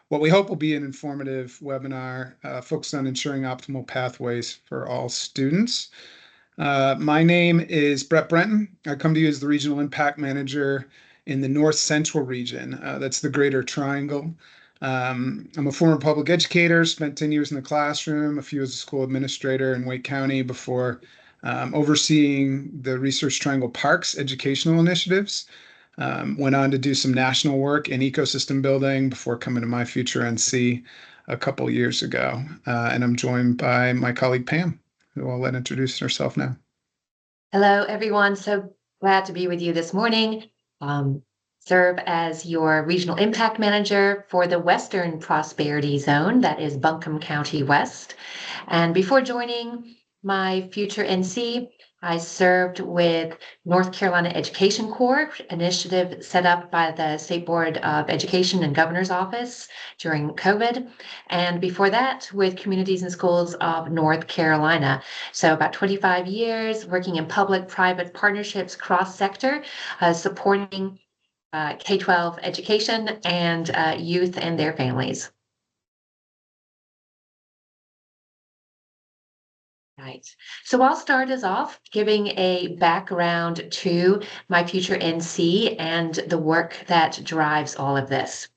what we hope will be an informative webinar focused on ensuring optimal pathways for all students. My name is Brett Brenton. I come to you as the Regional Impact Manager in the North Central region. That's the Greater Triangle. I'm a former public educator, spent 10 years in the classroom, a few as a school administrator in Wake County before overseeing the Research Triangle Parks educational initiatives. Went on to do some national work in ecosystem building before coming to myFutureNC a couple years ago. And I'm joined by my colleague Pam, who I'll let introduce herself now. Hello, everyone. So glad to be with you this morning. Serve as your Regional Impact Manager for the Western Prosperity Zone, that is Buncombe County West. And before joining myFutureNC, I served with North Carolina Education Corps, initiative set up by the State Board of Education and Governor's Office during COVID. And before that, with Communities and Schools of North Carolina. So about 25 years working in public-private partnerships cross-sector, supporting K-12 education and youth and their families. Right. So I'll start us off giving a background to myFutureNC and the work that drives all of this.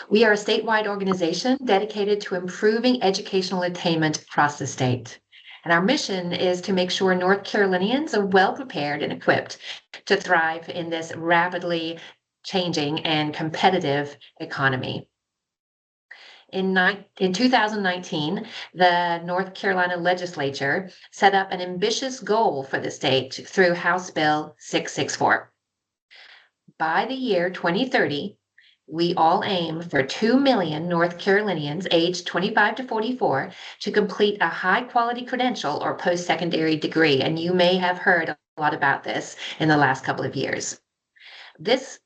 We are a statewide organization dedicated to improving educational attainment across the state. And our mission is to make sure North Carolinians are well prepared and equipped to thrive in this rapidly changing and competitive economy. In 2019, the North Carolina legislature set up an ambitious goal for the state through House Bill 664. By the year 2030, we all aim for 2 million North Carolinians aged 25 to 44 to complete a high-quality credential or post-secondary degree, and you may have heard a lot about this in the last couple of years. This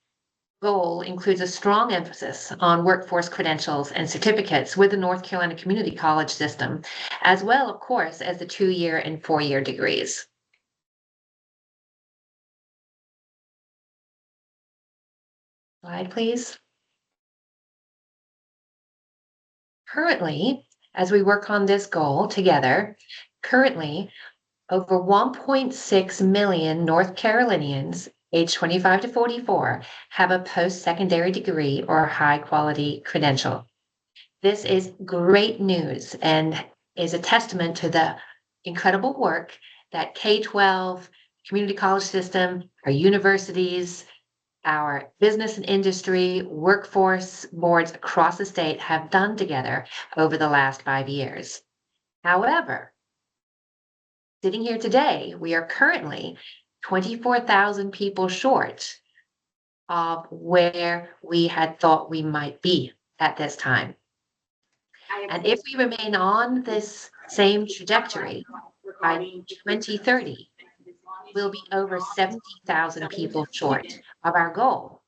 goal includes a strong emphasis on workforce credentials and certificates with the North Carolina Community College system, as well, of course, as the 2-year and 4-year degrees. Slide, please. Currently, as we work on this goal together, over 1.6 million North Carolinians age 25 to 44 have a post-secondary degree or high-quality credential. This is great news and is a testament to the incredible work that K-12, community college system, our universities, our business and industry, workforce boards across the state have done together over the last 5 years. However, sitting here today, we are currently 24,000 people short of where we had thought we might be at this time. And if we remain on this same trajectory, by 2030, we'll be over 70,000 people short of our goal.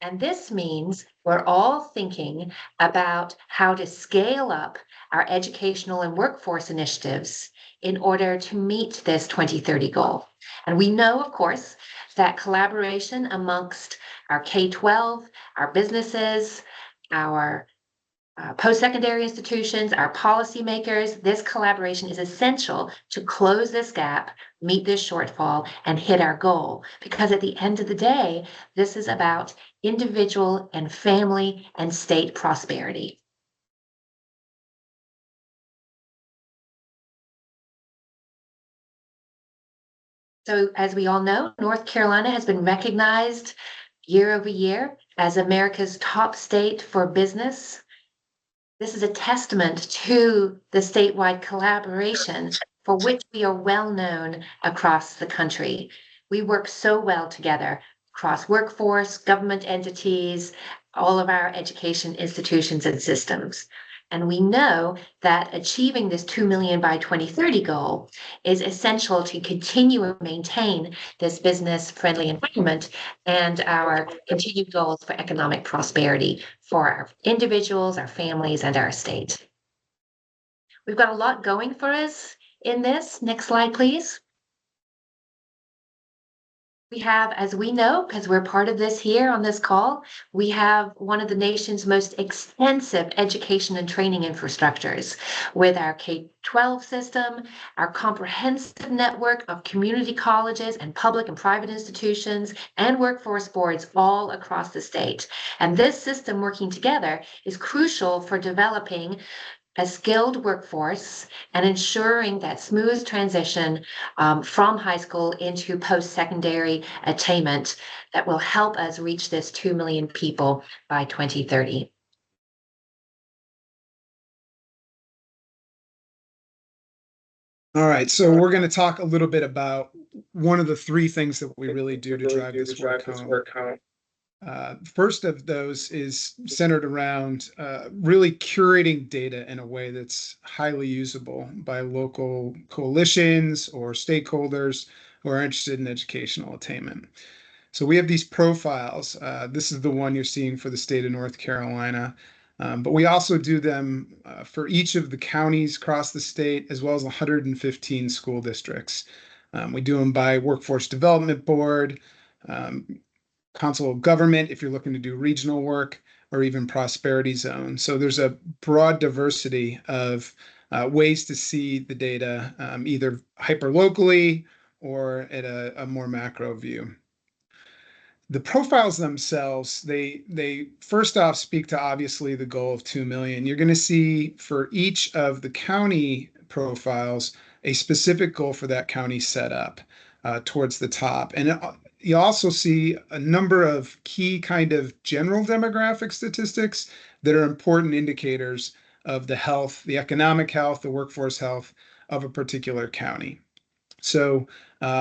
And this means we're all thinking about how to scale up our educational and workforce initiatives in order to meet this 2030 goal. And we know, of course, that collaboration amongst our K-12, our businesses, our post-secondary institutions, our policymakers, this collaboration is essential to close this gap, meet this shortfall, and hit our goal. Because at the end of the day, this is about individual and family and state prosperity. So as we all know, North Carolina has been recognized year over year as America's top state for business. This is a testament to the statewide collaboration for which we are well known across the country. We work so well together across workforce, government entities, all of our education institutions and systems. And we know that achieving this 2 million by 2030 goal is essential to continue and maintain this business-friendly environment and our continued goals for economic prosperity for our individuals, our families, and our state. We've got a lot going for us in this. Next slide, please. We have, as we know, because we're part of this here on this call, we have one of the nation's most extensive education and training infrastructures with our K-12 system, our comprehensive network of community colleges and public and private institutions and workforce boards all across the state. And this system working together is crucial for developing a skilled workforce and ensuring that smooth transition from high school into post-secondary attainment that will help us reach this 2 million people by 2030. All right, so we're going to talk a little bit about one of the three things that we really do to drive this work home. First of those is centered around really curating data in a way that's highly usable by local coalitions or stakeholders who are interested in educational attainment. So we have these profiles. This is the one you're seeing for the state of North Carolina. But we also do them for each of the counties across the state, as well as 115 school districts. We do them by Workforce Development Board, Council of Government, if you're looking to do regional work, or even Prosperity Zone. So there's a broad diversity of ways to see the data, either hyper locally or at a more macro view. The profiles themselves, they first off speak to obviously the goal of 2 million. You're going to see for each of the county profiles a specific goal for that county set up towards the top. And you also see a number of key kind of general demographic statistics that are important indicators of the health, the economic health, the workforce health of a particular county. So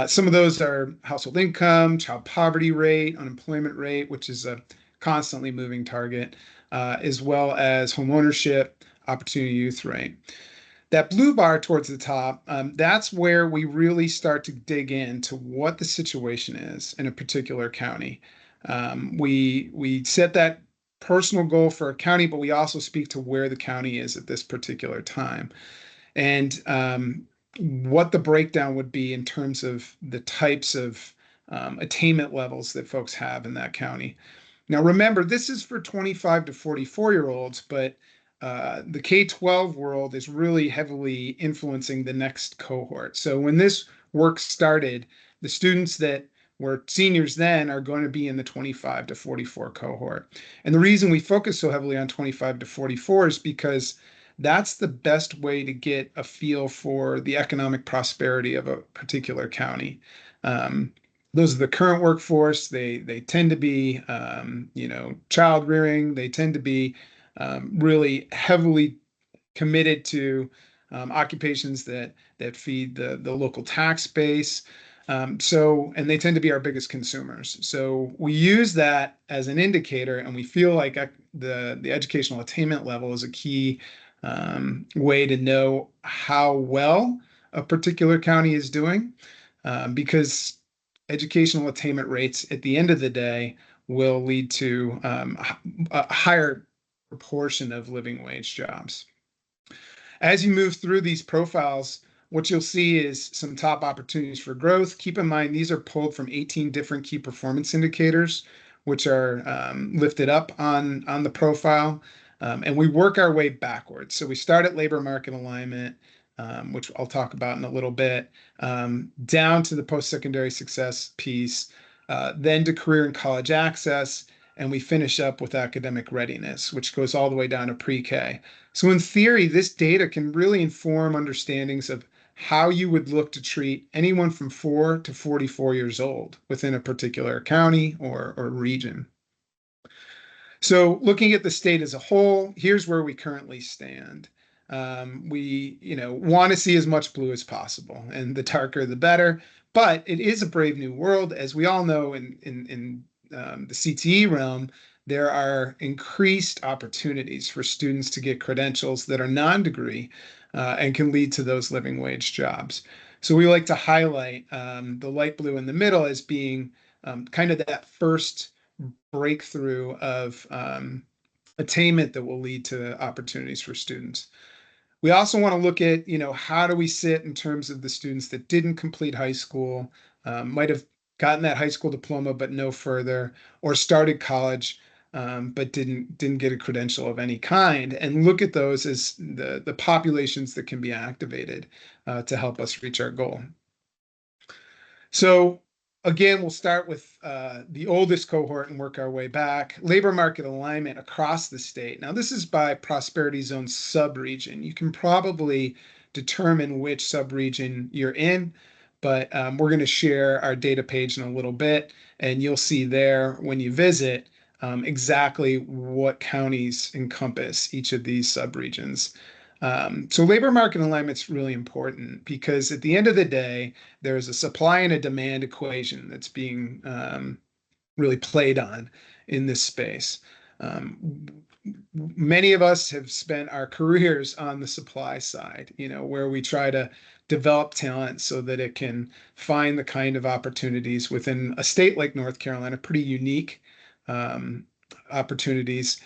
some of those are household income, child poverty rate, unemployment rate, which is a constantly moving target, as well as home ownership, opportunity youth rate. That blue bar towards the top, that's where we really start to dig into what the situation is in a particular county. We set that personal goal for a county, but we also speak to where the county is at this particular time. And what the breakdown would be in terms of the types of attainment levels that folks have in that county. Now, remember, this is for 25 to 44-year-olds, but the K-12 world is really heavily influencing the next cohort. So when this work started, the students that were seniors then are going to be in the 25 to 44 cohort. And the reason we focus so heavily on 25 to 44 is because that's the best way to get a feel for the economic prosperity of a particular county. Those are the current workforce. They tend to be, child rearing. They tend to be really heavily committed to occupations that feed the local tax base. And they tend to be our biggest consumers. So we use that as an indicator, and we feel like the educational attainment level is a key way to know how well a particular county is doing, because educational attainment rates at the end of the day will lead to a higher proportion of living wage jobs. As you move through these profiles, what you'll see is some top opportunities for growth. Keep in mind, these are pulled from 18 different key performance indicators, which are lifted up on the profile. And we work our way backwards. So we start at labor market alignment, which I'll talk about in a little bit, down to the post-secondary success piece, then to career and college access, and we finish up with academic readiness, which goes all the way down to pre-K. So in theory, this data can really inform understandings of how you would look to treat anyone from 4 to 44 years old within a particular county or region. So looking at the state as a whole, here's where we currently stand. We want to see as much blue as possible, and the darker the better. But it is a brave new world, as we all know. In the CTE realm, there are increased opportunities for students to get credentials that are non-degree and can lead to those living wage jobs. So we like to highlight the light blue in the middle as being kind of that first breakthrough of attainment that will lead to opportunities for students. We also want to look at, how do we sit in terms of the students that didn't complete high school, might have gotten that high school diploma but no further, or started college but didn't get a credential of any kind, and look at those as the populations that can be activated to help us reach our goal. So again, we'll start with the oldest cohort and work our way back. Labor market alignment across the state. Now, this is by prosperity zone subregion. You can probably determine which subregion you're in, but we're going to share our data page in a little bit, and you'll see there when you visit exactly what counties encompass each of these subregions. So labor market alignment is really important because at the end of the day, there's a supply and a demand equation that's being really played on in this space. Many of us have spent our careers on the supply side, where we try to develop talent so that it can find the kind of opportunities within a state like North Carolina, pretty unique opportunities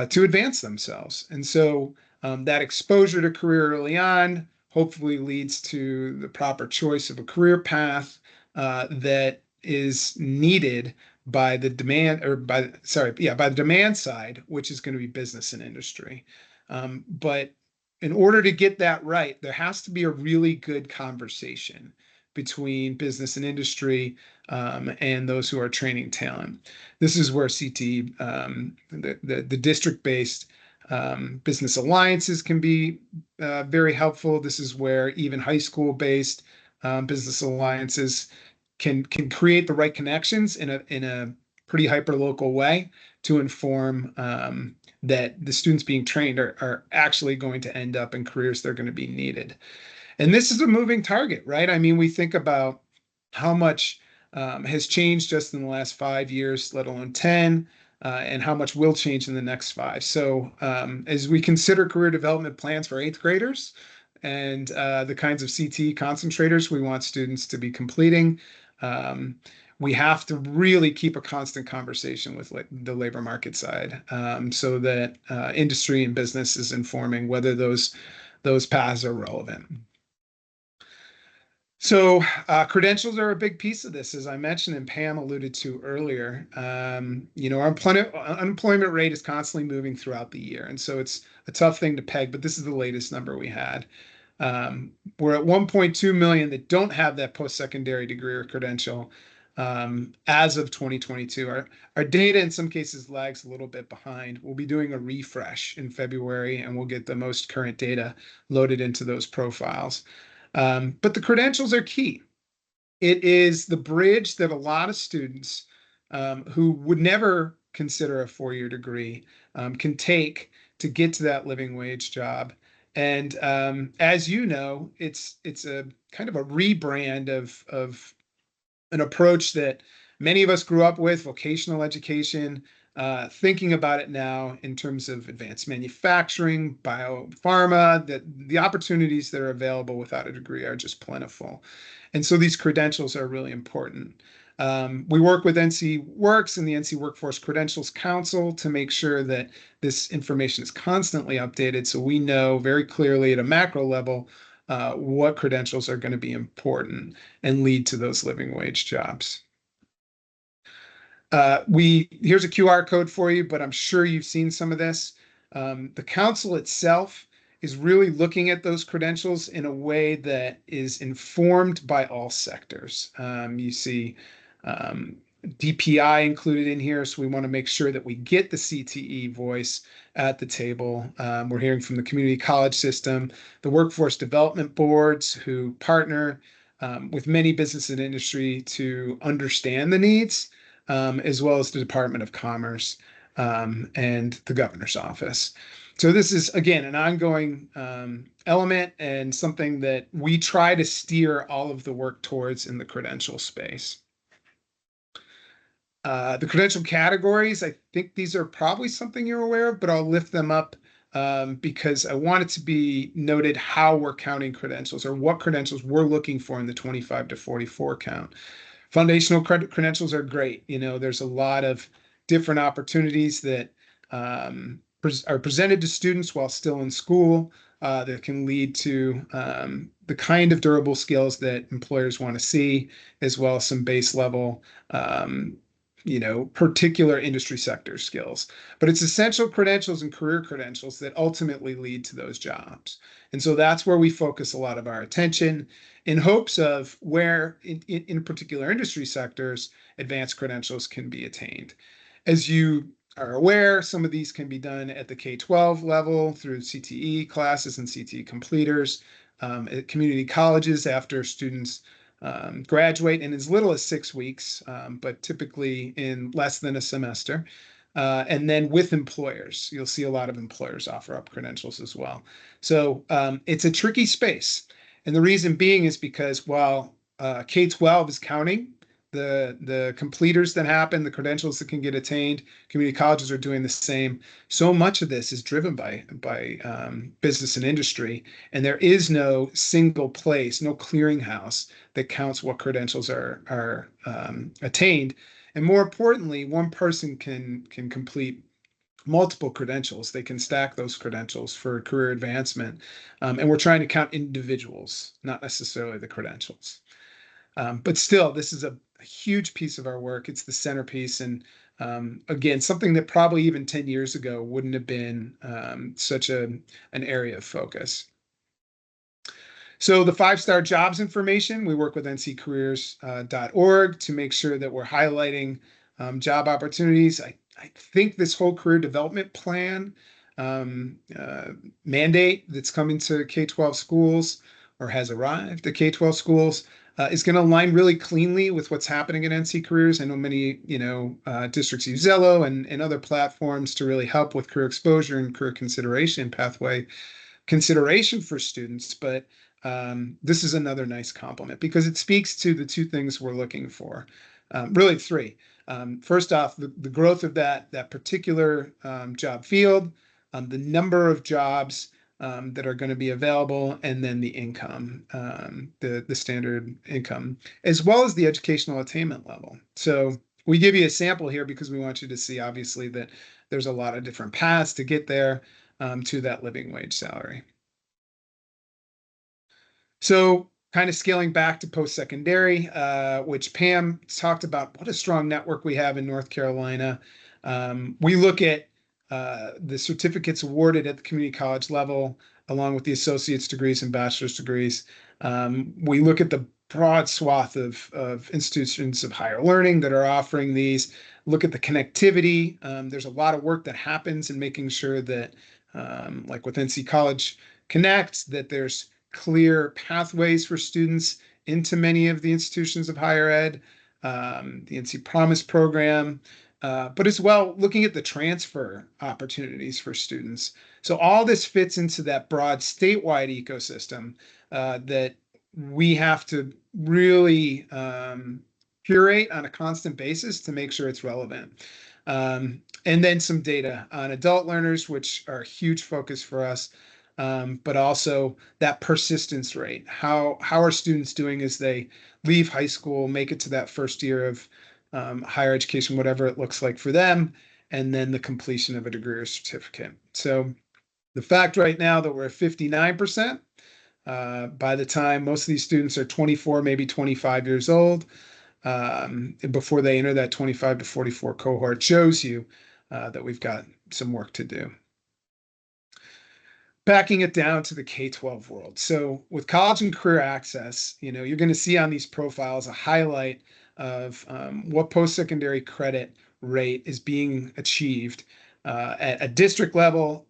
to advance themselves. And so that exposure to career early on hopefully leads to the proper choice of a career path that is needed by the demand by the demand side, which is going to be business and industry. But in order to get that right, there has to be a really good conversation between business and industry and those who are training talent. This is where CT, the district-based business alliances can be very helpful. This is where even high school-based business alliances can create the right connections in a pretty hyper-local way to inform that the students being trained are actually going to end up in careers that are going to be needed. And this is a moving target, right? I mean, we think about how much has changed just in the last 5 years, let alone 10, and how much will change in the next 5. So as we consider career development plans for 8th graders and the kinds of CT concentrators we want students to be completing, we have to really keep a constant conversation with the labor market side so that industry and business is informing whether those paths are relevant. So credentials are a big piece of this, as I mentioned, and Pam alluded to earlier. Our unemployment rate is constantly moving throughout the year, and so it's a tough thing to peg, but this is the latest number we had. We're at 1.2 million that don't have that post-secondary degree or credential as of 2022. Our data in some cases lags a little bit behind. We'll be doing a refresh in February, and we'll get the most current data loaded into those profiles. But the credentials are key. It is the bridge that a lot of students who would never consider a 4-year degree can take to get to that living wage job. And as you know, it's a kind of a rebrand of an approach that many of us grew up with, vocational education, thinking about it now in terms of advanced manufacturing, biopharma, that the opportunities that are available without a degree are just plentiful. And so these credentials are really important. We work with NC Works and the NC Workforce Credentials Council to make sure that this information is constantly updated so we know very clearly at a macro level what credentials are going to be important and lead to those living wage jobs. Here's a QR code for you, but I'm sure you've seen some of this. The council itself is really looking at those credentials in a way that is informed by all sectors. You see DPI included in here, so we want to make sure that we get the CTE voice at the table. We're hearing from the community college system, the workforce development boards who partner with many business and industry to understand the needs, as well as the Department of Commerce and the governor's office. So this is, again, an ongoing element and something that we try to steer all of the work towards in the credential space. The credential categories, I think these are probably something you're aware of, but I'll lift them up because I want it to be noted how we're counting credentials or what credentials we're looking for in the 25 to 44 count. Foundational credentials are great. There's a lot of different opportunities that are presented to students while still in school that can lead to the kind of durable skills that employers want to see, as well as some base level, particular industry sector skills. But it's essential credentials and career credentials that ultimately lead to those jobs. And so that's where we focus a lot of our attention in hopes of where in particular industry sectors, advanced credentials can be attained. As you are aware, some of these can be done at the K-12 level through CTE classes and CTE completers, at community colleges after students graduate in as little as 6 weeks, but typically in less than a semester. And then with employers, you'll see a lot of employers offer up credentials as well. So it's a tricky space. And the reason being is because while K-12 is counting the completers that happen, the credentials that can get attained, community colleges are doing the same. So much of this is driven by business and industry, and there is no single place, no clearinghouse that counts what credentials are attained. And more importantly, one person can complete multiple credentials. They can stack those credentials for career advancement. And we're trying to count individuals, not necessarily the credentials. But still, this is a huge piece of our work. It's the centerpiece. And again, something that probably even 10 years ago wouldn't have been such an area of focus. So the 5-star jobs information, we work with nccareers.org to make sure that we're highlighting job opportunities. I think this whole career development plan mandate that's coming to K-12 schools or has arrived at K-12 schools is going to align really cleanly with what's happening at NC Careers. I know many, districts use Zello and other platforms to really help with career exposure and career consideration, pathway consideration for students. But this is another nice complement because it speaks to the two things we're looking for, really three. First off, the growth of that particular job field, the number of jobs that are going to be available, and then the income, the standard income, as well as the educational attainment level. So we give you a sample here because we want you to see, obviously, that there's a lot of different paths to get there to that living wage salary. So kind of scaling back to post-secondary, which Pam talked about, what a strong network we have in North Carolina. We look at the certificates awarded at the community college level, along with the associate's degrees and bachelor's degrees. We look at the broad swath of institutions of higher learning that are offering these, look at the connectivity. There's a lot of work that happens in making sure that, like with NC College Connect, that there's clear pathways for students into many of the institutions of higher ed, the NC Promise program, but as well looking at the transfer opportunities for students. So all this fits into that broad statewide ecosystem that we have to really curate on a constant basis to make sure it's relevant. And then some data on adult learners, which are a huge focus for us. But also that persistence rate. How are students doing as they leave high school, make it to that first year of higher education, whatever it looks like for them, and then the completion of a degree or certificate. So the fact right now that we're at 59%, by the time most of these students are 24, maybe 25 years old, before they enter that 25 to 44 cohort, shows you that we've got some work to do. Backing it down to the K-12 world. So with college and career access, you're going to see on these profiles a highlight of what post-secondary credit rate is being achieved at a district level,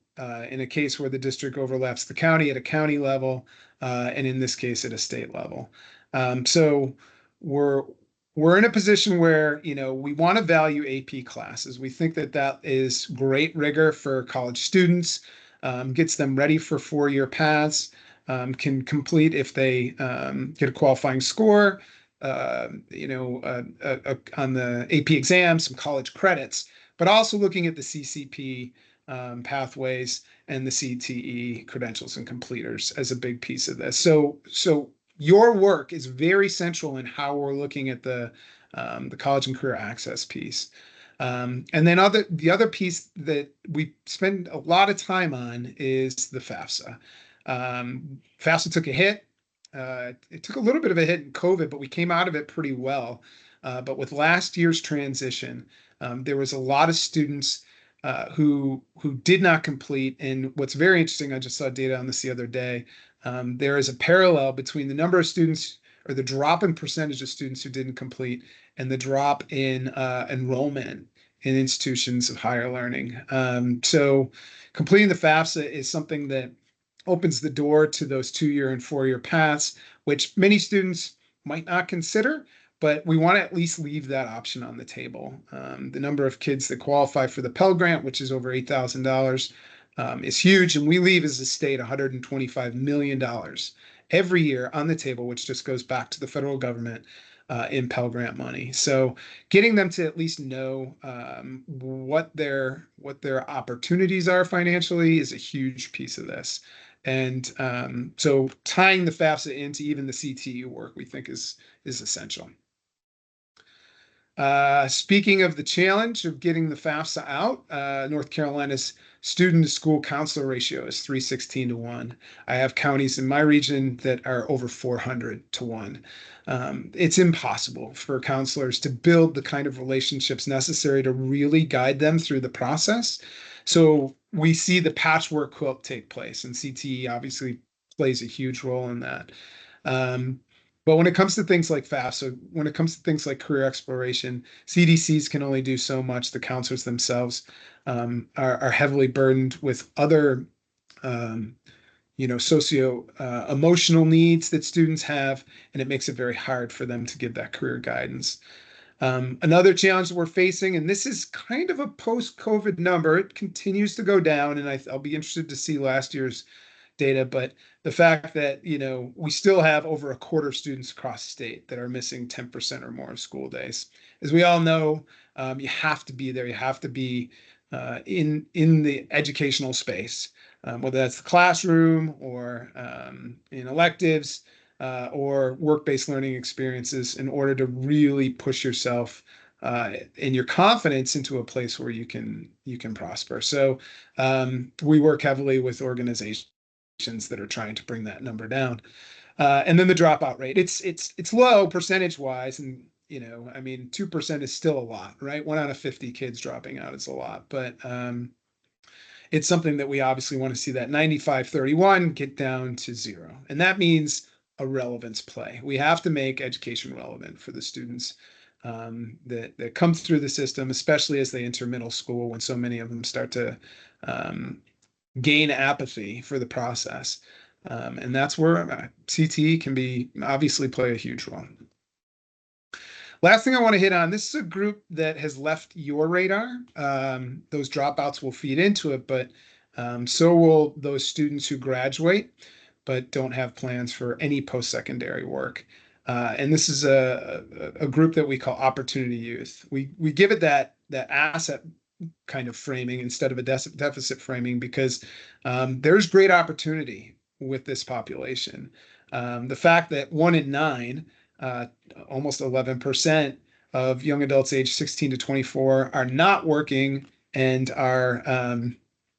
in a case where the district overlaps the county, at a county level, and in this case at a state level. So we're in a position where we want to value AP classes. We think that is great rigor for college students. Gets them ready for 4-year paths, can complete if they get a qualifying score, on the AP exam, some college credits, but also looking at the CCP pathways and the CTE credentials and completers as a big piece of this. So your work is very central in how we're looking at the college and career access piece. And then the other piece that we spend a lot of time on is the FAFSA. FAFSA took a hit. It took a little bit of a hit in COVID, but we came out of it pretty well. But with last year's transition, there was a lot of students who did not complete. And what's very interesting, I just saw data on this the other day. There is a parallel between the number of students or the drop in percentage of students who didn't complete and the drop in enrollment in institutions of higher learning. So completing the FAFSA is something that opens the door to those 2-year and 4-year paths, which many students might not consider, but we want to at least leave that option on the table. The number of kids that qualify for the Pell Grant, which is over $8,000, is huge, and we leave as a state $125 million every year on the table, which just goes back to the federal government in Pell Grant money. So getting them to at least know what their opportunities are financially is a huge piece of this. And so tying the FAFSA into even the CTE work, we think is essential. Speaking of the challenge of getting the FAFSA out, North Carolina's student to school counselor ratio is 316 to 1. I have counties in my region that are over 400 to 1. It's impossible for counselors to build the kind of relationships necessary to really guide them through the process. So we see the patchwork quilt take place, and CTE obviously plays a huge role in that. But when it comes to things like FAFSA, when it comes to things like career exploration, CDCs can only do so much. The counselors themselves are heavily burdened with other, socio emotional needs that students have, and it makes it very hard for them to give that career guidance. Another challenge that we're facing, and this is kind of a post-COVID number, it continues to go down, and I'll be interested to see last year's data, but the fact that, we still have over a quarter of students across the state that are missing 10% or more of school days. As we all know, you have to be there. You have to be in the educational space, whether that's the classroom or in electives or work-based learning experiences, in order to really push yourself and your confidence into a place where you can prosper. So we work heavily with organizations that are trying to bring that number down. And then the dropout rate, it's low percentage wise. And, 2% is still a lot, right? 1 out of 50 kids dropping out is a lot, but it's something that we obviously want to see that 95-31 get down to 0. And that means a relevance play. We have to make education relevant for the students that come through the system, especially as they enter middle school, when so many of them start to gain apathy for the process. And that's where CTE can obviously play a huge role. Last thing I want to hit on, this is a group that has left your radar. Those dropouts will feed into it, but so will those students who graduate but don't have plans for any post-secondary work. And this is a group that we call opportunity youth. We give it that asset kind of framing instead of a deficit framing, because there's great opportunity with this population. The fact that 1 in 9, almost 11% of young adults aged 16 to 24 are not working and are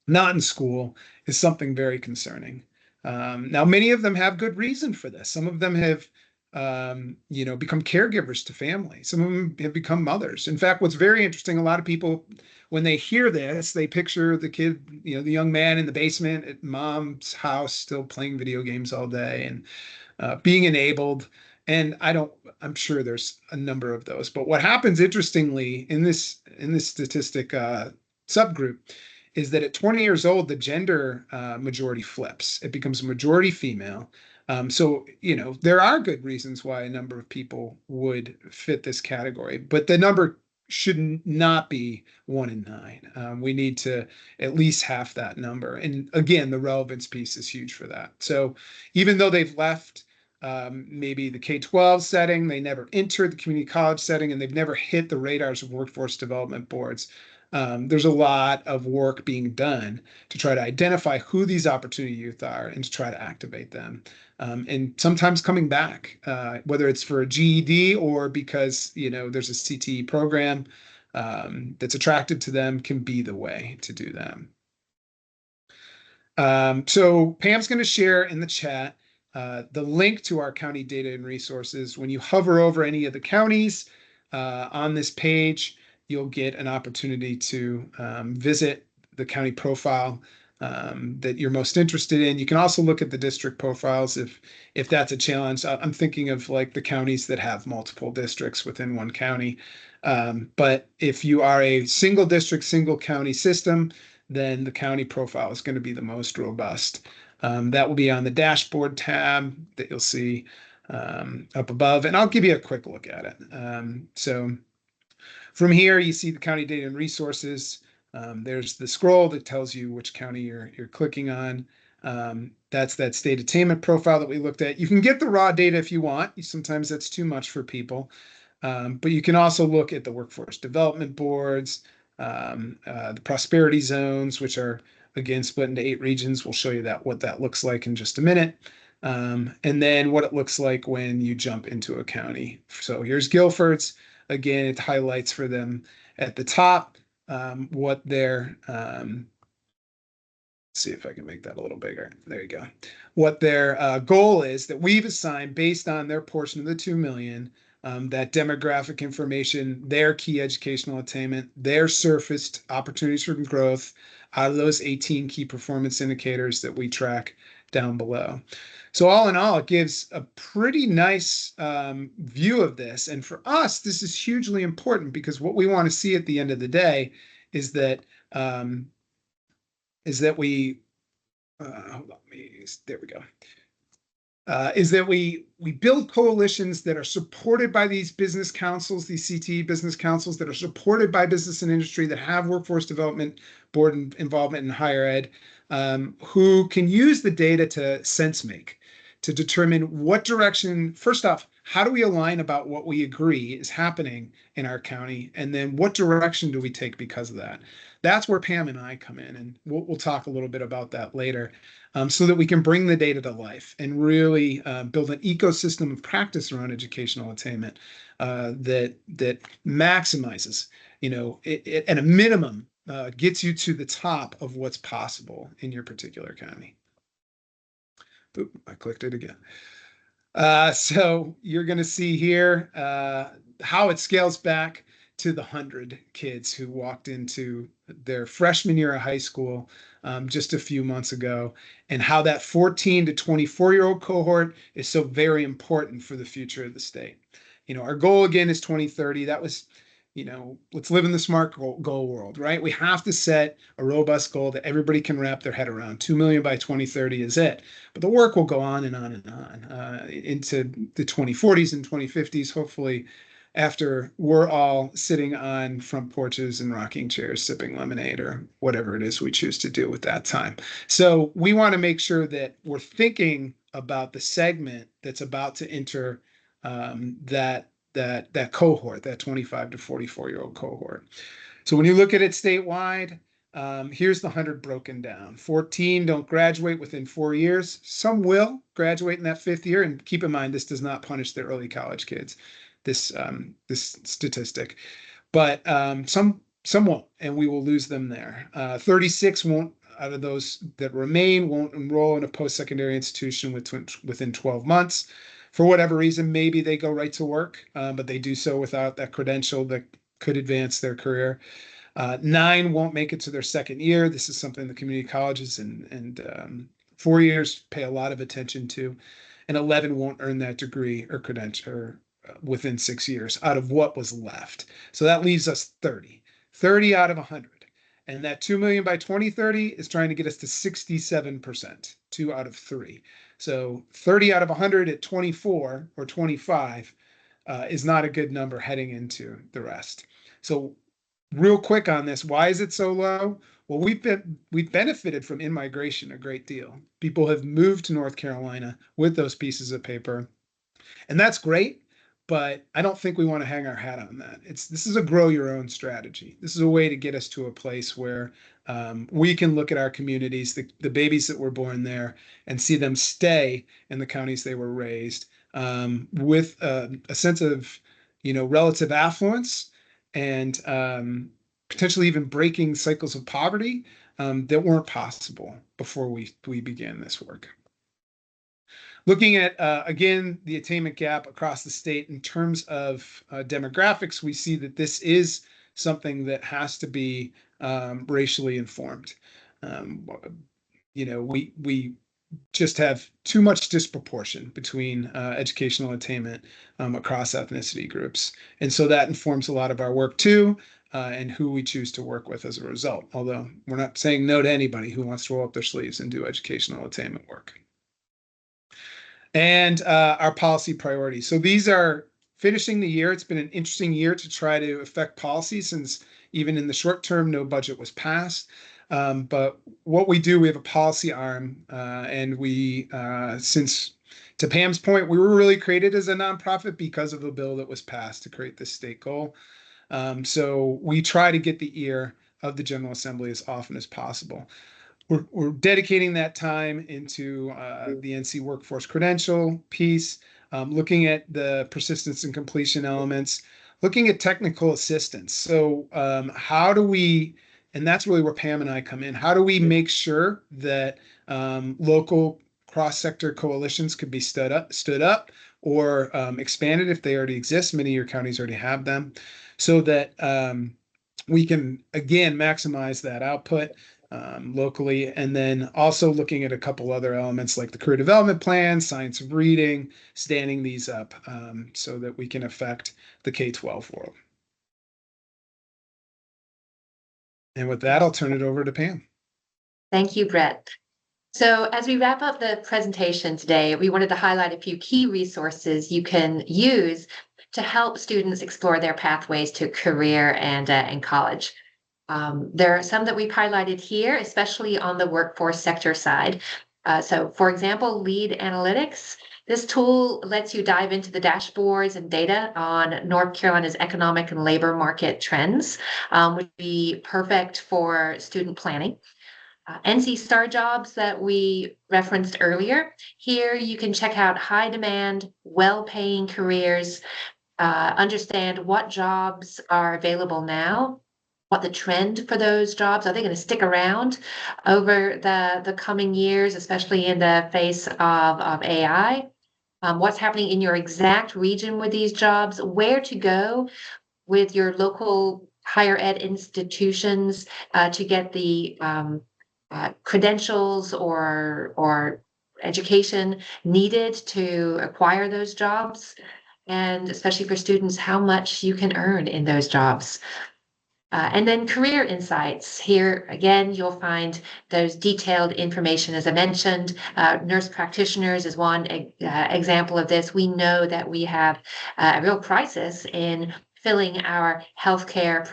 not in school is something very concerning. Now, many of them have good reason for this. Some of them have become caregivers to families. Some of them have become mothers. In fact, what's very interesting, a lot of people, when they hear this, they picture the kid, the young man in the basement at mom's house, still playing video games all day and being enabled. And I'm sure there's a number of those. But what happens, interestingly, in this statistic subgroup, is that at 20 years old, the gender majority flips. It becomes a majority female. So, there are good reasons why a number of people would fit this category, but the number should not be 1 in 9. We need to at least half that number. And again, the relevance piece is huge for that. So even though they've left maybe the K-12 setting, they never entered the community college setting, and they've never hit the radars of workforce development boards, there's a lot of work being done to try to identify who these opportunity youth are and to try to activate them. And sometimes coming back, whether it's for a GED or because, there's a CTE program, that's attractive to them can be the way to do that. So Pam's going to share in the chat the link to our county data and resources. When you hover over any of the counties on this page, you'll get an opportunity to visit the county profile that you're most interested in. You can also look at the district profiles if that's a challenge. I'm thinking of like the counties that have multiple districts within one county. But if you are a single district, single county system, then the county profile is going to be the most robust. That will be on the dashboard tab that you'll see up above, and I'll give you a quick look at it. So from here, you see the county data and resources. There's the scroll that tells you which county you're clicking on. That's that state attainment profile that we looked at. You can get the raw data if you want. Sometimes that's too much for people. But you can also look at the workforce development boards, the prosperity zones, which are again split into 8 regions. We'll show you what that looks like in just a minute. And then what it looks like when you jump into a county. So here's Guilford's. Again, it highlights for them at the top what their see if I can make that a little bigger. There you go. What their goal is that we've assigned based on their portion of the 2 million. That demographic information, their key educational attainment, their surfaced opportunities for growth out of those 18 key performance indicators that we track down below. So all in all, it gives a pretty nice view of this. And for us, this is hugely important because what we want to see at the end of the day is that we hold on, there we go. Is that we build coalitions that are supported by these business councils, these CTE business councils that are supported by business and industry that have workforce development board involvement in higher ed, who can use the data to sense make, to determine what direction, first off, how do we align about what we agree is happening in our county, and then what direction do we take because of that? That's where Pam and I come in, and we'll talk a little bit about that later, so that we can bring the data to life and really build an ecosystem of practice around educational attainment that maximizes, at a minimum, gets you to the top of what's possible in your particular county. Oop, I clicked it again. So you're going to see here how it scales back to the 100 kids who walked into their freshman year of high school just a few months ago, and how that 14 to 24-year-old cohort is so very important for the future of the state. Our goal again is 2030. That was, let's live in the SMART goal world, right? We have to set a robust goal that everybody can wrap their head around. 2 million by 2030 is it. But the work will go on and on and on into the 2040s and 2050s, hopefully, after we're all sitting on front porches and rocking chairs, sipping lemonade or whatever it is we choose to do with that time. So we want to make sure that we're thinking about the segment that's about to enter that cohort, that 25 to 44-year-old cohort. So when you look at it statewide, here's the 100 broken down. 14 don't graduate within 4 years. Some will graduate in that 5th year. And keep in mind, this does not punish the early college kids, this statistic. But some won't, and we will lose them there. 36 won't, out of those that remain, won't enroll in a post-secondary institution within 12 months. For whatever reason, maybe they go right to work, but they do so without that credential that could advance their career. 9 won't make it to their 2nd year. This is something the community colleges and 4 years pay a lot of attention to. And 11 won't earn that degree or credential within 6 years out of what was left. So that leaves us 30 out of 100. And that 2 million by 2030 is trying to get us to 67%, 2 out of 3. So 30 out of 100 at 24 or 25 is not a good number heading into the rest. So real quick on this, why is it so low? Well, we've benefited from in-migration a great deal. People have moved to North Carolina with those pieces of paper, and that's great. But I don't think we want to hang our hat on that. This is a grow your own strategy. This is a way to get us to a place where we can look at our communities, the babies that were born there, and see them stay in the counties they were raised with a sense of, relative affluence and potentially even breaking cycles of poverty that weren't possible before we began this work. Looking at, again, the attainment gap across the state in terms of demographics, we see that this is something that has to be racially informed. We just have too much disproportion between educational attainment across ethnicity groups. And so that informs a lot of our work too, and who we choose to work with as a result. Although we're not saying no to anybody who wants to roll up their sleeves and do educational attainment work. And our policy priorities. So these are finishing the year. It's been an interesting year to try to affect policy, since even in the short term, no budget was passed. But what we do, we have a policy arm, and we, since to Pam's point, we were really created as a nonprofit because of a bill that was passed to create this state goal. So we try to get the ear of the General Assembly as often as possible. We're dedicating that time into the NC workforce credential piece, looking at the persistence and completion elements, looking at technical assistance. So how do we, and that's really where Pam and I come in, how do we make sure that local cross-sector coalitions could be stood up or expanded if they already exist? Many of your counties already have them, so that we can, again, maximize that output locally, and then also looking at a couple other elements like the career development plan, science of reading, standing these up so that we can affect the K-12 world. And with that, I'll turn it over to Pam. Thank you, Brett. So as we wrap up the presentation today, we wanted to highlight a few key resources you can use to help students explore their pathways to career and college. There are some that we've highlighted here, especially on the workforce sector side. So for example, Lead Analytics. This tool lets you dive into the dashboards and data on North Carolina's economic and labor market trends, would be perfect for student planning. NC Star Jobs that we referenced earlier. Here you can check out high demand, well-paying careers, understand what jobs are available now, what the trend for those jobs, are they going to stick around over the coming years, especially in the face of AI? What's happening in your exact region with these jobs, where to go with your local higher ed institutions to get the credentials or education needed to acquire those jobs, and especially for students, how much you can earn in those jobs. And then career insights. Here, again, you'll find those detailed information, as I mentioned. Nurse practitioners is one example of this. We know that we have a real crisis in filling our healthcare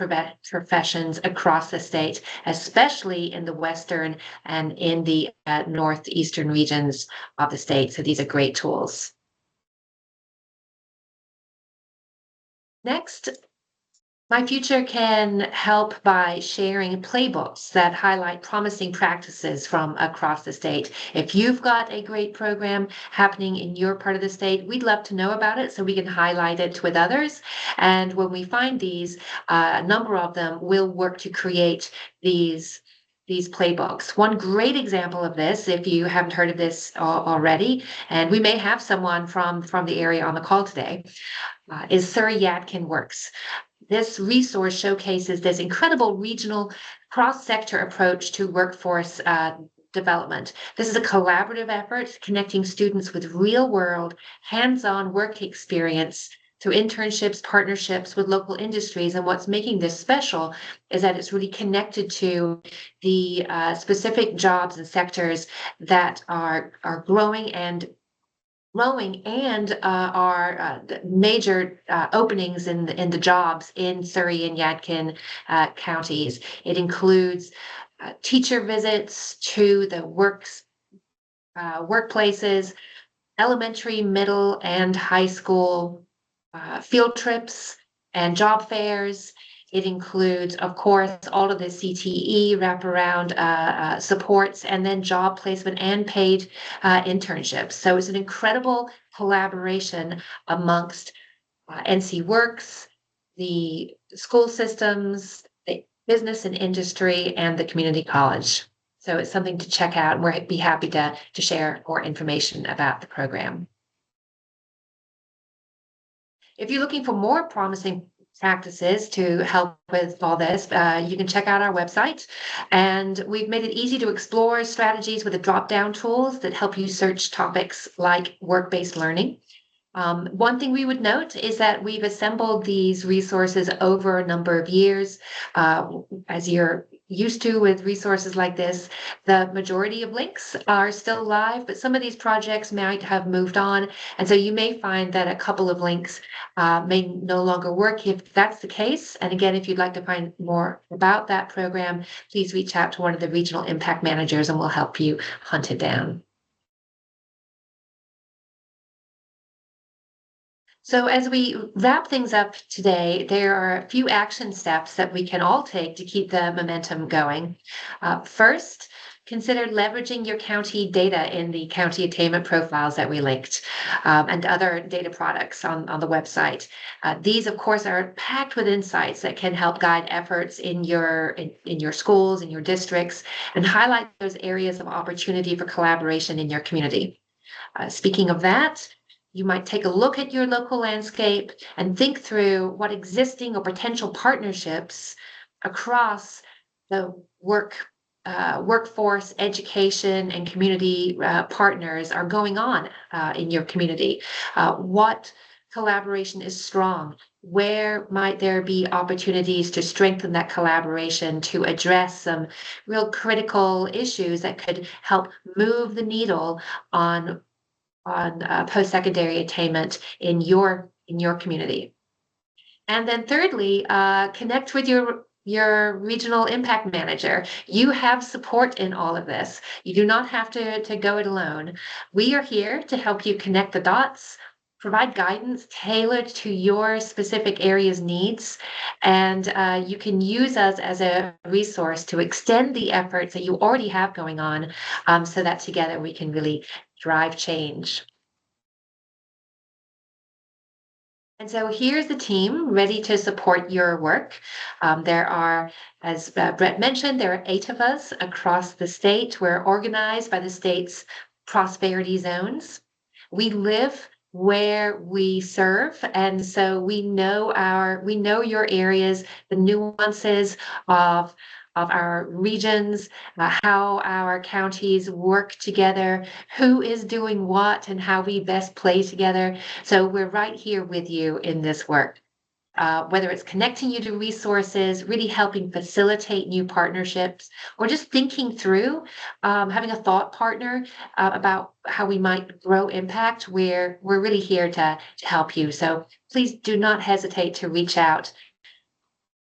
professions across the state, especially in the western and in the northeastern regions of the state. So these are great tools. Next, My Future can help by sharing playbooks that highlight promising practices from across the state. If you've got a great program happening in your part of the state, we'd love to know about it so we can highlight it with others. And when we find these, a number of them will work to create these playbooks. One great example of this, if you haven't heard of this already, and we may have someone from the area on the call today, is Surrey Yadkin Works. This resource showcases this incredible regional cross-sector approach to workforce development. This is a collaborative effort connecting students with real-world, hands-on work experience through internships, partnerships with local industries. And what's making this special is that it's really connected to the specific jobs and sectors that are growing and are major openings in the jobs in Surrey and Yadkin counties. It includes teacher visits to the workplaces, elementary, middle, and high school field trips and job fairs. It includes, of course, all of the CTE wraparound supports, and then job placement and paid internships. So it's an incredible collaboration amongst NC Works, the school systems, the business and industry, and the community college. So it's something to check out, and we'll be happy to share more information about the program. If you're looking for more promising practices to help with all this, you can check out our website. And we've made it easy to explore strategies with the drop-down tools that help you search topics like work-based learning. One thing we would note is that we've assembled these resources over a number of years. As you're used to with resources like this, the majority of links are still live, but some of these projects might have moved on. And so you may find that a couple of links may no longer work. If that's the case, and again, if you'd like to find more about that program, please reach out to one of the regional impact managers and we'll help you hunt it down. So as we wrap things up today, there are a few action steps that we can all take to keep the momentum going. First, consider leveraging your county data in the county attainment profiles that we linked, and other data products on the website. These, of course, are packed with insights that can help guide efforts in your schools, in your districts, and highlight those areas of opportunity for collaboration in your community. Speaking of that, you might take a look at your local landscape and think through what existing or potential partnerships across the workforce, education, and community partners are going on in your community. What collaboration is strong? Where might there be opportunities to strengthen that collaboration to address some real critical issues that could help move the needle on post-secondary attainment in your community? And then thirdly, connect with your regional impact manager. You have support in all of this. You do not have to go it alone. We are here to help you connect the dots, provide guidance tailored to your specific area's needs, and you can use us as a resource to extend the efforts that you already have going on, so that together we can really drive change. And so here's the team ready to support your work. There are, as Brett mentioned, there are 8 of us across the state. We're organized by the state's prosperity zones. We live where we serve, and so we know your areas, the nuances of our regions, how our counties work together, who is doing what, and how we best play together. So we're right here with you in this work. Whether it's connecting you to resources, really helping facilitate new partnerships, or just thinking through having a thought partner about how we might grow impact, we're really here to help you. So please do not hesitate to reach out.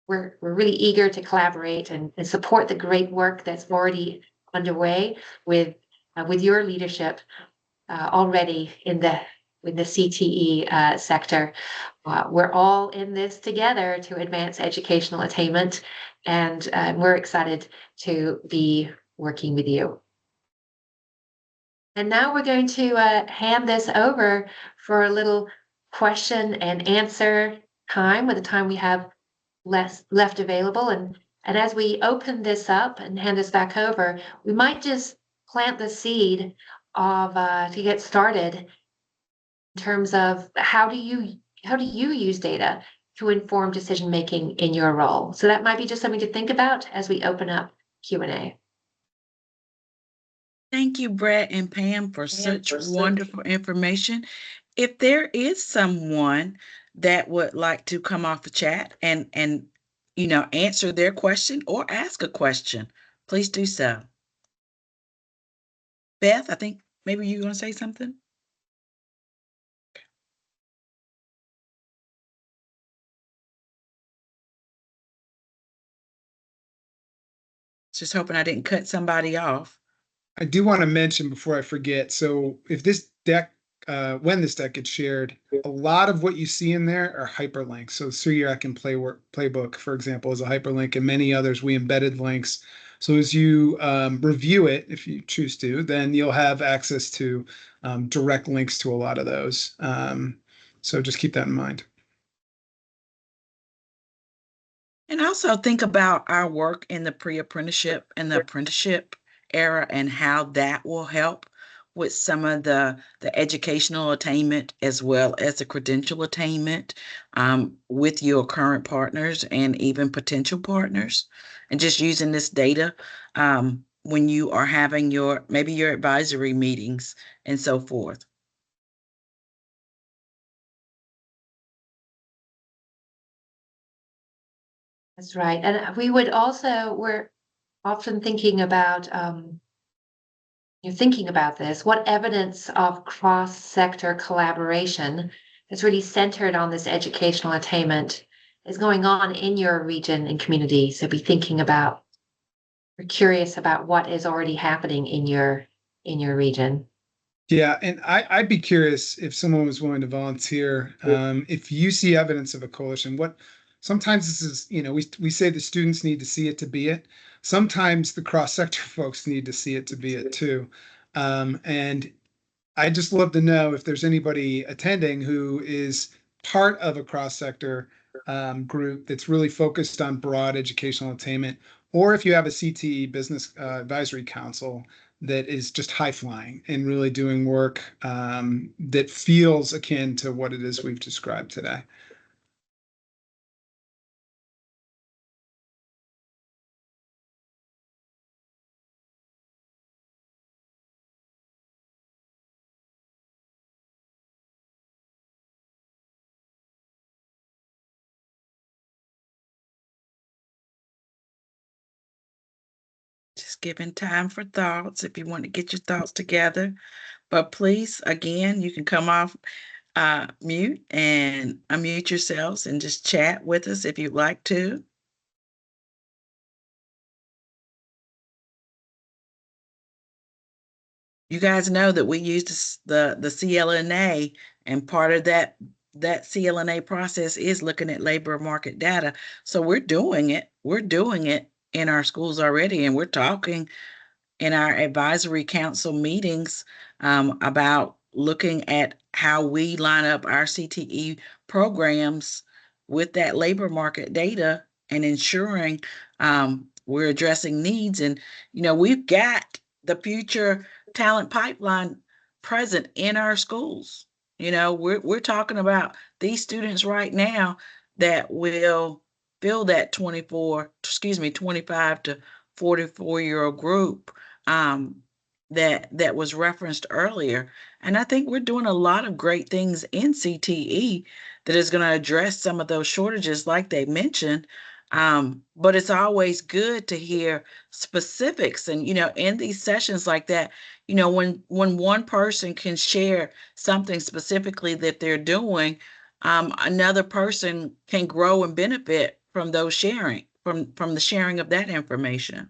We're really eager to collaborate and support the great work that's already underway with your leadership already in the CTE sector. We're all in this together to advance educational attainment, and we're excited to be working with you. And now we're going to hand this over for a little question and answer time, with the time we have left available. And as we open this up and hand this back over, we might just plant the seed of to get started in terms of how do you use data to inform decision making in your role. So that might be just something to think about as we open up Q&A. Thank you, Brett and Pam, for such wonderful information. If there is someone that would like to come off the chat and answer their question or ask a question, please do so. Beth, I think maybe you're going to say something. Just hoping I didn't cut somebody off. I do want to mention before I forget, so if this deck, when this deck gets shared, a lot of what you see in there are hyperlinks. So Suryak and Playbook, for example, is a hyperlink, and many others we embedded links. So as you review it, if you choose to, then you'll have access to direct links to a lot of those. So just keep that in mind. And also think about our work in the pre-apprenticeship and the apprenticeship era and how that will help with some of the educational attainment as well as the credential attainment with your current partners and even potential partners. And just using this data when you are having maybe your advisory meetings and so forth. That's right. And we're often thinking about, you're thinking about this, what evidence of cross-sector collaboration that's really centered on this educational attainment is going on in your region and community. So be thinking about, we're curious about what is already happening in your region. Yeah, and I'd be curious if someone was willing to volunteer. If you see evidence of a coalition, what sometimes this is, we say the students need to see it to be it. Sometimes the cross-sector folks need to see it to be it too. And I just love to know if there's anybody attending who is part of a cross-sector group that's really focused on broad educational attainment, or if you have a CTE Business Advisory Council that is just high flying and really doing work that feels akin to what it is we've described today. Just giving time for thoughts if you want to get your thoughts together. But please, again, you can come off mute and unmute yourselves and just chat with us if you'd like to. You guys know that we use the CLNA, and part of that CLNA process is looking at labor market data. So we're doing it. We're doing it in our schools already, and we're talking in our advisory council meetings about looking at how we line up our CTE programs with that labor market data and ensuring we're addressing needs. And, we've got the future talent pipeline present in our schools. We're talking about these students right now that will fill that 25 to 44-year-old group that was referenced earlier. And I think we're doing a lot of great things in CTE that is going to address some of those shortages like they mentioned. But it's always good to hear specifics. And, in these sessions like that, when one person can share something specifically that they're doing, another person can grow and benefit from those sharing, from the sharing of that information.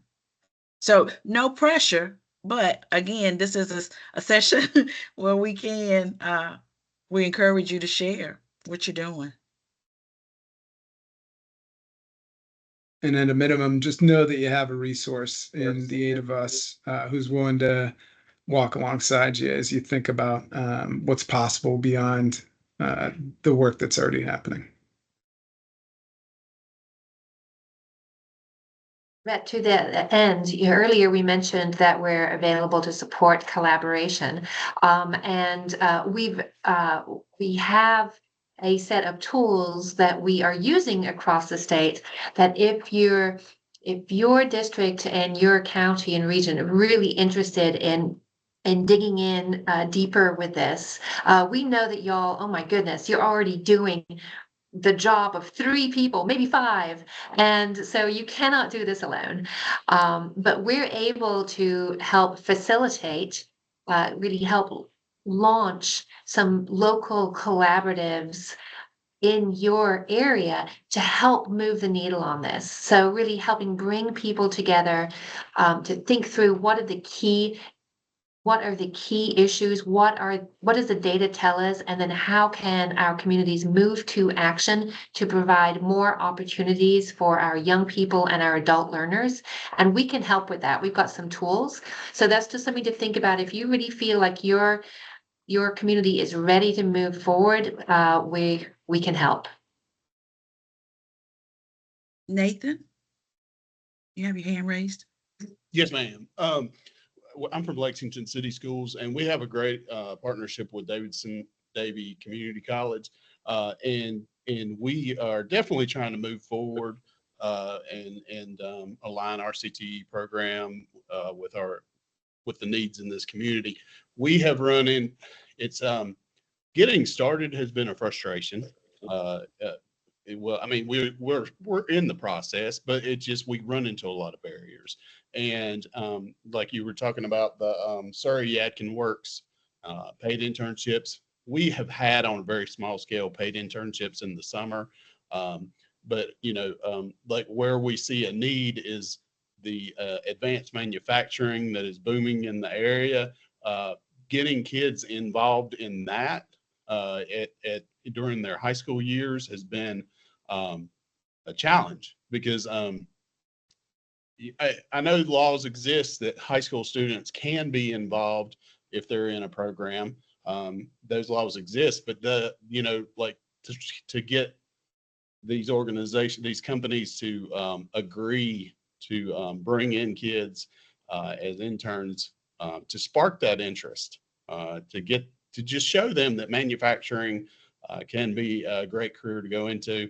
So no pressure, but again, this is a session where we encourage you to share what you're doing. And at a minimum, just know that you have a resource in the 8 of us who's willing to walk alongside you as you think about what's possible beyond the work that's already happening. But to the end, earlier we mentioned that we're available to support collaboration, and we have a set of tools that we are using across the state. That if your district and your county and region are really interested in digging in deeper with this, we know that y'all, oh my goodness, you're already doing the job of 3 people, maybe 5. And so you cannot do this alone. But we're able to help facilitate, really help launch some local collaboratives in your area to help move the needle on this. So really helping bring people together to think through what are the key issues, what does the data tell us, and then how can our communities move to action to provide more opportunities for our young people and our adult learners. And we can help with that. We've got some tools. So that's just something to think about. If you really feel like your community is ready to move forward, we can help. Nathan, you have your hand raised? Yes, ma'am. I'm from Lexington City Schools, and we have a great partnership with Davidson Davie Community College, and we are definitely trying to move forward and align our CTE program with the needs in this community. We have run in. It's getting started has been a frustration. Well, I mean, we're in the process, but it just we run into a lot of barriers. And like you were talking about the Surrey Yadkin Works paid internships, we have had on a very small scale paid internships in the summer. But like where we see a need is the advanced manufacturing that is booming in the area. Getting kids involved in that during their high school years has been a challenge because I know laws exist that high school students can be involved if they're in a program. Those laws exist, but like to get these organizations, these companies to agree to bring in kids as interns to spark that interest, to just show them that manufacturing can be a great career to go into.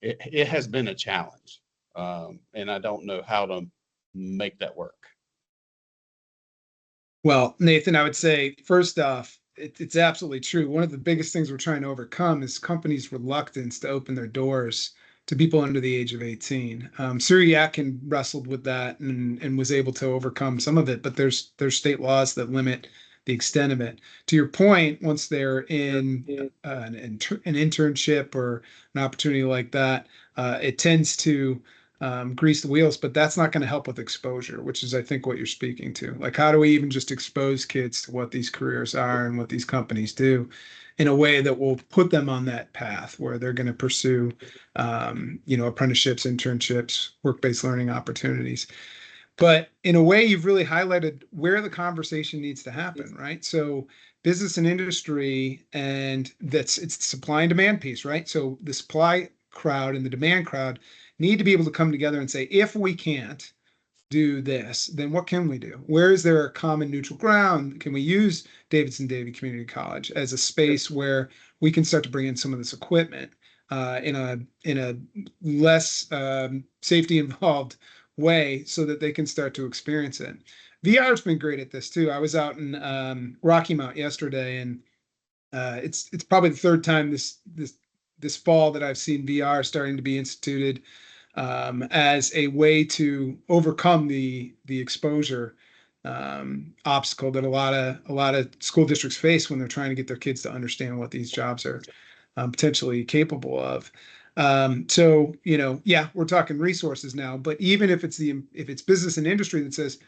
It has been a challenge, and I don't know how to make that work. Well, Nathan, I would say first off, it's absolutely true. One of the biggest things we're trying to overcome is companies' reluctance to open their doors to people under the age of 18. Surrey Yadkin wrestled with that and was able to overcome some of it, but there's state laws that limit the extent of it. To your point, once they're in an internship or an opportunity like that, it tends to grease the wheels, but that's not going to help with exposure, which is, I think, what you're speaking to. Like, how do we even just expose kids to what these careers are and what these companies do in a way that will put them on that path where they're going to pursue, apprenticeships, internships, work-based learning opportunities. But in a way, you've really highlighted where the conversation needs to happen, right? So business and industry, and it's the supply and demand piece, right? So the supply crowd and the demand crowd need to be able to come together and say, if we can't do this, then what can we do? Where is there a common neutral ground? Can we use Davidson Davie Community College as a space where we can start to bring in some of this equipment in a less safety involved way so that they can start to experience it? VR has been great at this too. I was out in Rocky Mount yesterday, and it's probably the third time this fall that I've seen VR starting to be instituted as a way to overcome the exposure obstacle that a lot of school districts face when they're trying to get their kids to understand what these jobs are potentially capable of. So we're talking resources now, but even if it's business and industry that says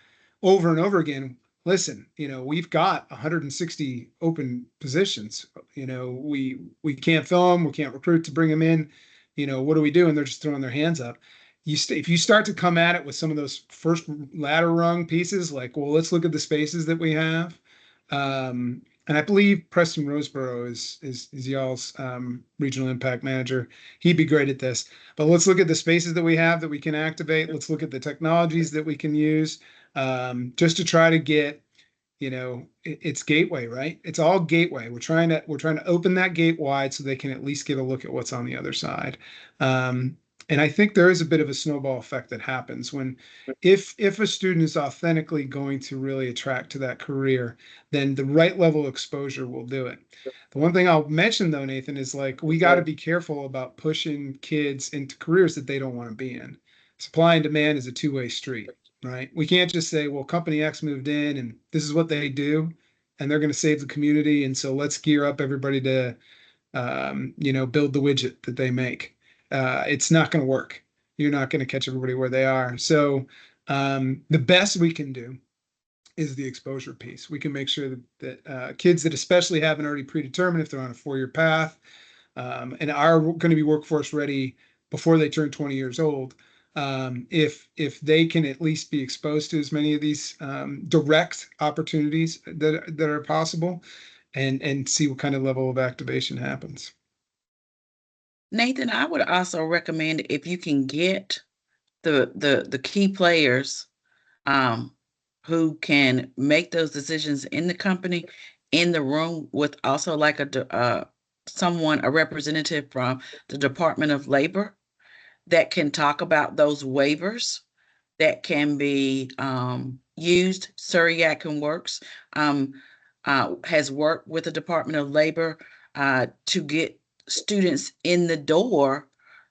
over and over again, listen, we've got 160 open positions. We can't fill them, we can't recruit to bring them in. What do we do? And they're just throwing their hands up. If you start to come at it with some of those first ladder rung pieces, like, well, let's look at the spaces that we have. And I believe Preston Roseborough is y'all's regional impact manager. He'd be great at this. But let's look at the spaces that we have that we can activate. Let's look at the technologies that we can use just to try to get, it's gateway, right? It's all gateway. We're trying to open that gate wide so they can at least get a look at what's on the other side. And I think there is a bit of a snowball effect that happens when, if a student is authentically going to really attract to that career, then the right level of exposure will do it. The one thing I'll mention though, Nathan, is like, we got to be careful about pushing kids into careers that they don't want to be in. Supply and demand is a two-way street, right? We can't just say, well, company X moved in and this is what they do, and they're going to save the community, and so let's gear up everybody to, build the widget that they make. It's not going to work. You're not going to catch everybody where they are. So the best we can do is the exposure piece. We can make sure that kids that especially haven't already predetermined if they're on a 4-year path and are going to be workforce ready before they turn 20 years old, if they can at least be exposed to as many of these direct opportunities that are possible, and see what kind of level of activation happens. Nathan, I would also recommend, if you can get the key players who can make those decisions in the company, in the room with also like a representative from the Department of Labor that can talk about those waivers that can be used. Surrey Yadkin Works has worked with the Department of Labor to get students in the door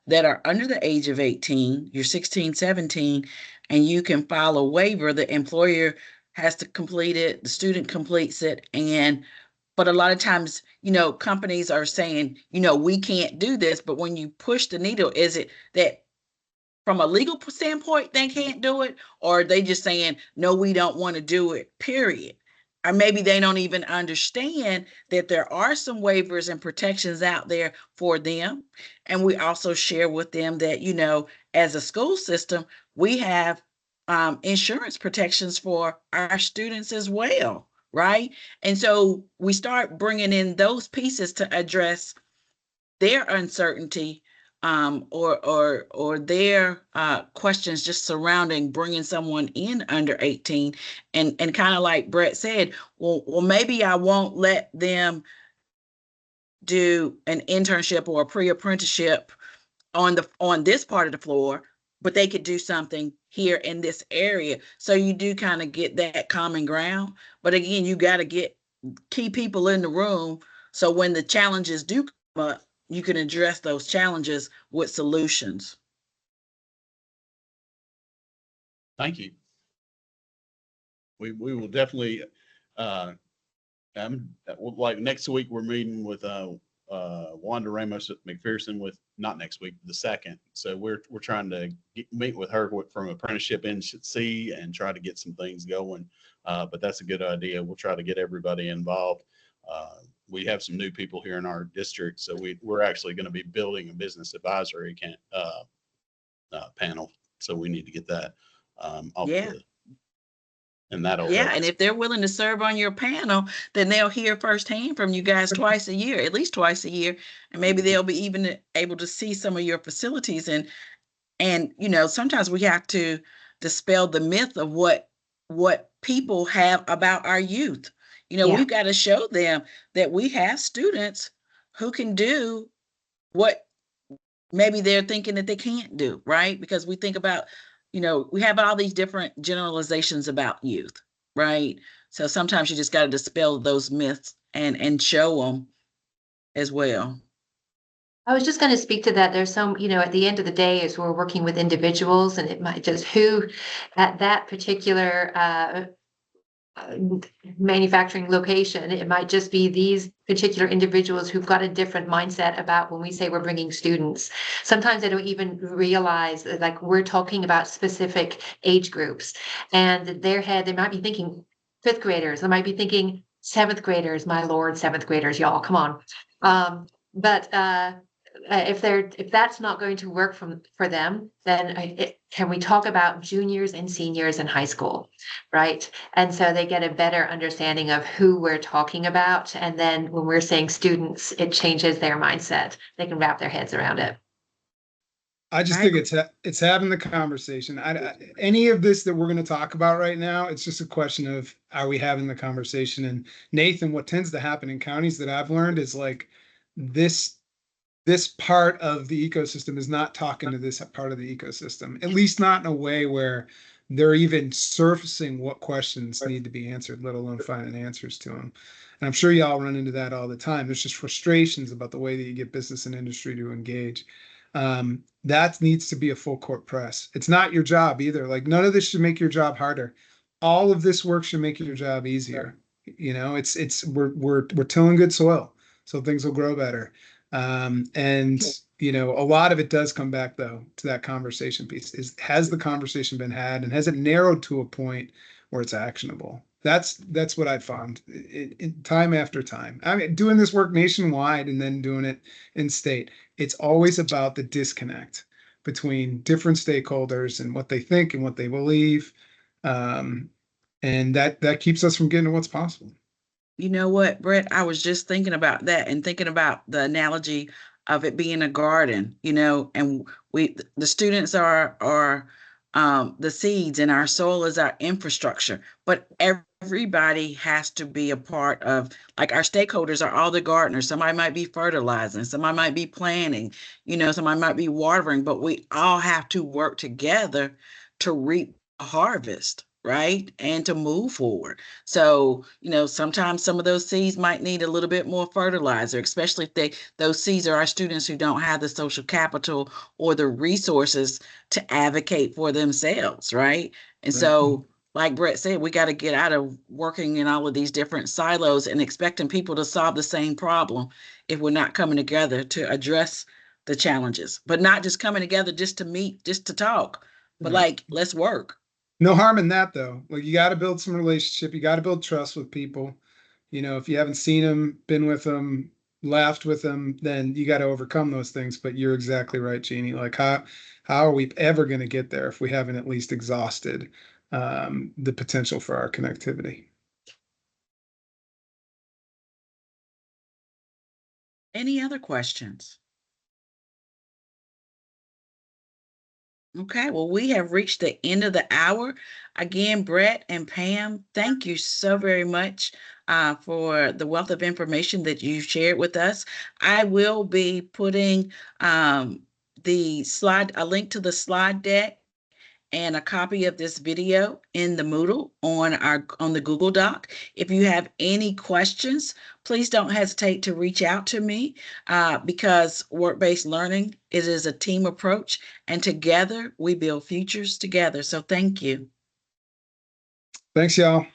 that are under the age of 18, you're 16, 17, and you can file a waiver. The employer has to complete it, the student completes it, but a lot of times, companies are saying, we can't do this, but when you push the needle, is it that from a legal standpoint, they can't do it, or are they just saying, no, we don't want to do it, period? Or maybe they don't even understand that there are some waivers and protections out there for them. And we also share with them that, as a school system, we have insurance protections for our students as well, right? And so we start bringing in those pieces to address their uncertainty or their questions just surrounding bringing someone in under 18, and kind of like Brett said, well, maybe I won't let them do an internship or a pre-apprenticeship on this part of the floor, but they could do something here in this area. So you do kind of get that common ground. But again, you got to get key people in the room so when the challenges do come up, you can address those challenges with solutions. Thank you. We will definitely, like next week, we're meeting with Wanda Ramos at McPherson not next week, the 2nd. So we're trying to meet with her from Apprenticeship NC and try to get some things going. But that's a good idea. We'll try to get everybody involved. We have some new people here in our district, so we're actually going to be building a business advisory panel. So we need to get that off. Yeah. And that'll and if they're willing to serve on your panel, then they'll hear firsthand from you guys twice a year, at least twice a year, and maybe they'll be even able to see some of your facilities. And sometimes we have to dispel the myth of what people have about our youth. We've got to show them that we have students who can do what maybe they're thinking that they can't do, right? Because we think about, we have all these different generalizations about youth, right? So sometimes you just got to dispel those myths and show them as well. I was just going to speak to that. There's some, at the end of the day, as we're working with individuals, and it might just who at that particular manufacturing location, it might just be these particular individuals who've got a different mindset about when we say we're bringing students. Sometimes they don't even realize that, like, we're talking about specific age groups, and in their head, they might be thinking 5th graders, they might be thinking 7th graders, my Lord, 7th graders, y'all, come on. But if that's not going to work for them, then can we talk about juniors and seniors in high school, right? And so they get a better understanding of who we're talking about. And then when we're saying students, it changes their mindset. They can wrap their heads around it. I just think it's having the conversation. Any of this that we're going to talk about right now, it's just a question of, are we having the conversation? And Nathan, what tends to happen in counties that I've learned is like this part of the ecosystem is not talking to this part of the ecosystem, at least not in a way where they're even surfacing what questions need to be answered, let alone finding answers to them. And I'm sure y'all run into that all the time. There's just frustrations about the way that you get business and industry to engage. That needs to be a full court press. It's not your job either. Like, none of this should make your job harder. All of this work should make your job easier. We're tilling good soil, so things will grow better. And a lot of it does come back though to that conversation piece. Has the conversation been had, and has it narrowed to a point where it's actionable? That's what I found time after time. I mean, doing this work nationwide and then doing it in state, it's always about the disconnect between different stakeholders and what they think and what they believe. And that keeps us from getting to what's possible. You know what, Brett? I was just thinking about that and thinking about the analogy of it being a garden, and the students are the seeds, and our soil is our infrastructure. But everybody has to be a part of, like, our stakeholders are all the gardeners. Somebody might be fertilizing, somebody might be planting, somebody might be watering, but we all have to work together to reap a harvest, right? And to move forward. So, sometimes some of those seeds might need a little bit more fertilizer, especially if those seeds are our students who don't have the social capital or the resources to advocate for themselves, right? And so, like Brett said, we got to get out of working in all of these different silos and expecting people to solve the same problem if we're not coming together to address the challenges, but not just coming together just to meet, just to talk, but like, let's work. No harm in that though. Like, you got to build some relationship. You got to build trust with people. If you haven't seen them, been with them, laughed with them, then you got to overcome those things. But you're exactly right, Jeannie. Like, how are we ever going to get there if we haven't at least exhausted the potential for our connectivity? Any other questions? Okay, well, we have reached the end of the hour. Again, Brett and Pam, thank you so very much for the wealth of information that you shared with us. I will be putting a link to the slide deck and a copy of this video in the Moodle on the Google Doc. If you have any questions, please don't hesitate to reach out to me because work-based learning, it is a team approach, and together we build futures together. So thank you. Thanks, y'all.